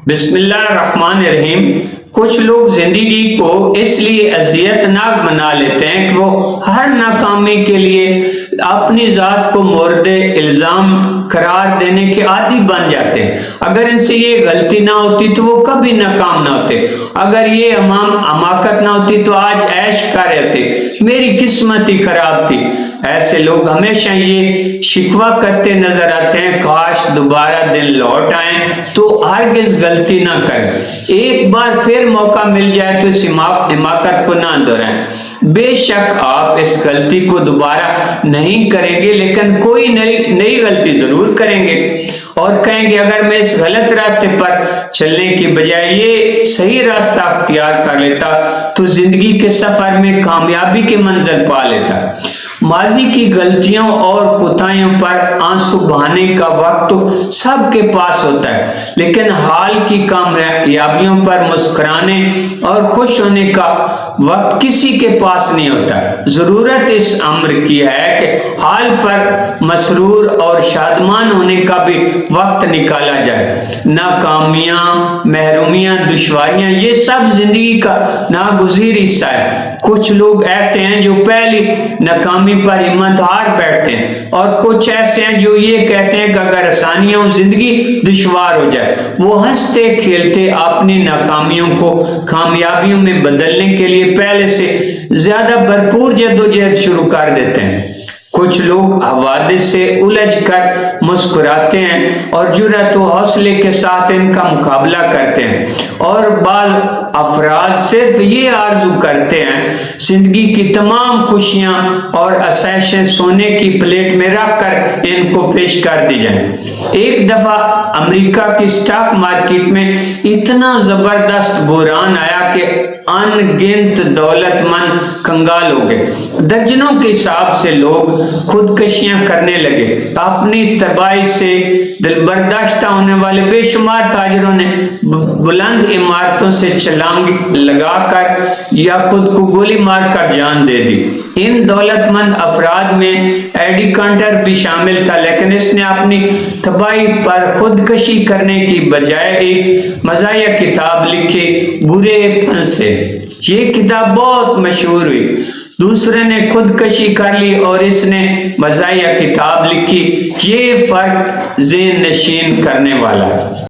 بسم اللہ الرحمن الرحیم۔ کچھ لوگ زندگی کو اس لیے اذیت ناک بنا لیتے ہیں کہ وہ ہر ناکامی کے لیے اپنی ذات کو مورد الزام قرار دینے کے عادی بن جاتے ہیں۔ اگر ان سے یہ غلطی نہ ہوتی تو وہ کبھی ناکام نہ ہوتے، اگر یہ حماقت نہ ہوتی تو آج عیش کر رہے ہوتے، میری قسمت ہی خراب تھی۔ ایسے لوگ ہمیشہ یہ شکوہ کرتے نظر آتے ہیں، کاش دوبارہ دن لوٹ آئیں تو ہرگز غلطی نہ کریں، ایک بار پھر موقع مل جائے تو اس حماقت کو نہ دہرائیں۔ بے شک آپ اس غلطی کو دوبارہ نہیں کریں گے، لیکن کوئی نئی غلطی ضرور کریں گے اور کہیں گے اگر میں اس غلط راستے پر چلنے کی بجائے یہ صحیح راستہ اختیار کر لیتا تو زندگی کے سفر میں کامیابی کے منزل پا لیتا۔ ماضی کی غلطیوں اور کوتاہیوں پر آنسو بہانے کا وقت تو سب کے پاس ہوتا ہے، لیکن حال کی کامیابیوں پر مسکرانے اور خوش ہونے کا وقت کسی کے پاس نہیں ہوتا۔ ضرورت اس امر کی ہے کہ حال پر مسرور اور شادمان ہونے کا بھی وقت نکالا جائے۔ ناکامیاں، محرومیاں، دشواریاں، یہ سب زندگی کا ناگزیر حصہ ہے۔ کچھ لوگ ایسے ہیں جو پہلی ناکامی پر ہمت ہار بیٹھتے ہیں، اور کچھ ایسے ہیں جو یہ کہتے ہیں کہ اگر آسانیاں ہوں زندگی دشوار ہو جائے۔ وہ ہنستے کھیلتے اپنی ناکامیوں کو کامیابیوں میں بدلنے کے لیے پہلے سے زیادہ بھرپور جدوجہد شروع کر دیتے ہیں۔ کچھ لوگ حوادث سے الجھ کر مسکراتے ہیں اور جرأت و حوصلے کے ساتھ ان کا مقابلہ کرتے ہیں، اور بعض افراد صرف یہ آرزو کرتے ہیں زندگی کی تمام خوشیاں اور آسائشیں سونے کی پلیٹ میں رکھ کر ان کو پیش کر دی جائیں۔ ایک دفعہ امریکہ کی سٹاک مارکیٹ میں اتنا زبردست بحران آیا کہ ان گنت دولت مند کنگال ہو گئے۔ درجنوں کے حساب سے لوگ خودکشیاں کرنے لگے۔ اپنی تباہی سے دلبرداشتہ ہونے والے بے شمار تاجروں نے بلند عمارتوں سے چھلانگ لگا کر یا خود کو گولی مار کر جان دے دی۔ ان دولت مند افراد میں ایڈی کانٹر بھی شامل تھا، لیکن اس نے اپنی تباہی پر خودکشی کرنے کی بجائے ایک مزاحیہ کتاب لکھی، برے پن سے۔ یہ کتاب بہت مشہور ہوئی۔ دوسرے نے خودکشی کر لی اور اس نے مزاحیہ کتاب لکھی۔ یہ فرق ذہن نشین کرنے والا ہے۔